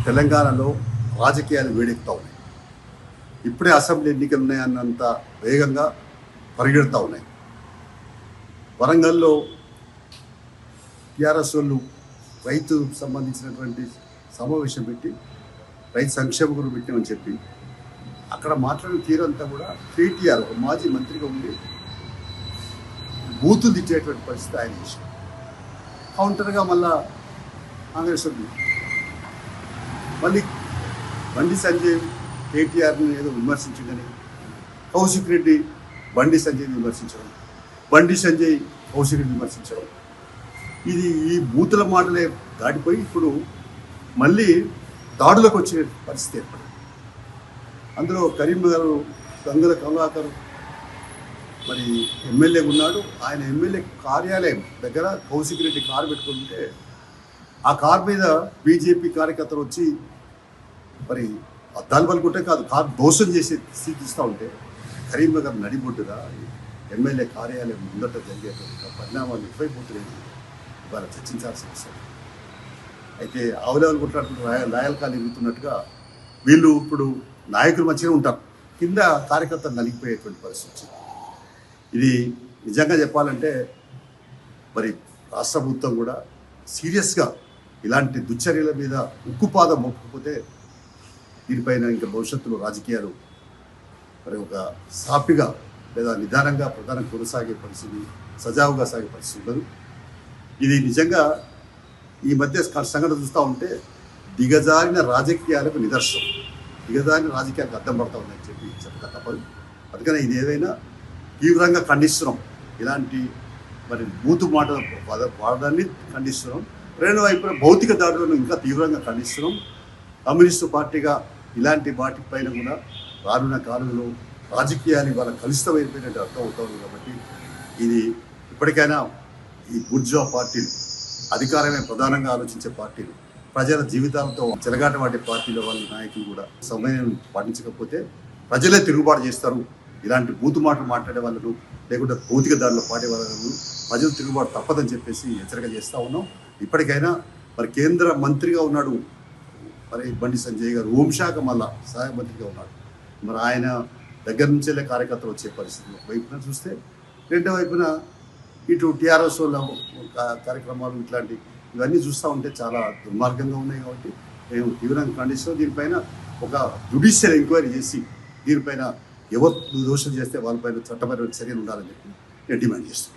తెలంగాణలో రాజకీయాలు వేడెక్కుతూ ఉన్నాయి. ఇప్పుడే అసెంబ్లీ ఎన్నికలు ఉన్నాయన్నంత వేగంగా పరిగెడుతూ ఉన్నాయి. వరంగల్లో టీఆర్ఎస్ వాళ్ళు రైతు సంబంధించినటువంటి సమావేశం పెట్టి రైతు సంక్షేమ గురించి పెట్టామని చెప్పి అక్కడ మాట్లాడిన తీరంతా కూడా కేటీఆర్ ఒక మాజీ మంత్రిగా ఉండి బూతులు తిట్టేటువంటి పరిస్థితి ఆయన చేశారు. కౌంటర్గా మళ్ళా కాంగ్రెస్ మళ్ళీ బండి సంజయ్ కేటీఆర్ని ఏదో విమర్శించిందని కౌశిక్ రెడ్డి బండి సంజయ్ని విమర్శించడం, బండి సంజయ్ కౌశిక్ రెడ్డి విమర్శించడం, ఇది ఈ బూతుల మాటలే దాటిపోయి ఇప్పుడు మళ్ళీ దాడులకు వచ్చే పరిస్థితి ఏర్పడింది. అందులో కరీంనగర్ గంగుల కమలాకర్ మరి ఎమ్మెల్యే ఉన్నాడు. ఆయన ఎమ్మెల్యే కార్యాలయం దగ్గర కౌశిక్ రెడ్డి కారు పెట్టుకుంటే ఆ కారు మీద బీజేపీ కార్యకర్తలు వచ్చి మరి అద్దాలు పలుకుంటే కాదు కారు దోషం చేసి స్థితిస్తూ ఉంటే కరీంనగర్ నడిబొడ్డుగా ఎమ్మెల్యే కార్యాలయం ముందట జరిగేటువంటి పరిణామాలు ఎక్కువైపోతున్నాయి. ఇవాళ చర్చించాల్సిన అవసరం. అయితే ఆవులేవలు కొట్లాడుకుంటూ లాయల్కాలు ఎరుగుతున్నట్టుగా వీళ్ళు ఇప్పుడు నాయకులు మంచిగా ఉంటారు, కింద కార్యకర్తలు నలిగిపోయేటువంటి పరిస్థితి వచ్చింది. ఇది నిజంగా చెప్పాలంటే మరి రాష్ట్ర ప్రభుత్వం కూడా సీరియస్గా ఇలాంటి దుశ్చర్యల మీద ఉక్కుపాదం మోపకపోతే దీనిపైన ఇంకా భవిష్యత్తులో రాజకీయాలు మరి ఒక సాపిగా లేదా నిదానంగా ప్రధానం కొనసాగే పరిస్థితి, సజావుగా సాగే పరిస్థితి ఉండదు. ఇది నిజంగా ఈ మధ్య సంఘటన చూస్తూ ఉంటే దిగజారిన రాజకీయాలకు నిదర్శనం, దిగజారిన రాజకీయాలకు అడ్డం పడతా ఉందని చెప్పి చెప్పక తప్పదు. అందుకనే ఇది ఏదైనా తీవ్రంగా ఖండిస్తున్నాం. ఇలాంటి మరి బూతు మాటలు వాడడాన్ని ఖండిస్తున్నాం. రెండు వైపున భౌతిక దాడులను ఇంకా తీవ్రంగా ఖండిస్తున్నాం. కమ్యూనిస్టు పార్టీగా ఇలాంటి వాటిపైన కూడా రానున్న కాలంలో రాజకీయాలు ఇవాళ కలుషితమైపోయినట్టు అర్థం అవుతుంది. కాబట్టి ఇది ఇప్పటికైనా ఈ బుర్జువా పార్టీలు, అధికారమే ప్రధానంగా ఆలోచించే పార్టీలు, ప్రజల జీవితాలతో చెలగాట వాడే పార్టీల వాళ్ళ నాయకులు కూడా సమయం పాటించకపోతే ప్రజలే తిరుగుబాటు చేస్తారు. ఇలాంటి బూతు మాటలు మాట్లాడే వాళ్ళను లేకుంటే భౌతిక దారిలో పాడే వాళ్ళను ప్రజలు తిరుగుబాటు తప్పదని చెప్పేసి హెచ్చరిక చేస్తూ ఉన్నాం. ఇప్పటికైనా మరి కేంద్ర మంత్రిగా ఉన్నాడు మరి బండి సంజయ్ గారు, హోంశాఖ మళ్ళా సహాయ మంత్రిగా ఉన్నాడు. మరి ఆయన దగ్గర నుంచే కార్యకర్తలు వచ్చే పరిస్థితి ఒకవైపున చూస్తే, రెండో వైపున ఇటు టీఆర్ఎస్ వాళ్ళ కార్యక్రమాలు ఇట్లాంటి ఇవన్నీ చూస్తూ ఉంటే చాలా దుర్మార్గంగా ఉన్నాయి. కాబట్టి మేము తీవ్రంగా ఖండిస్తాం. దీనిపైన ఒక జ్యుడిషియల్ ఎంక్వైరీ చేసి దీనిపైన ఎవరు దోషం చేస్తే వాళ్ళపైన చట్టపరమైన చర్యలు ఉండాలని చెప్పి నేను డిమాండ్ చేస్తున్నాను.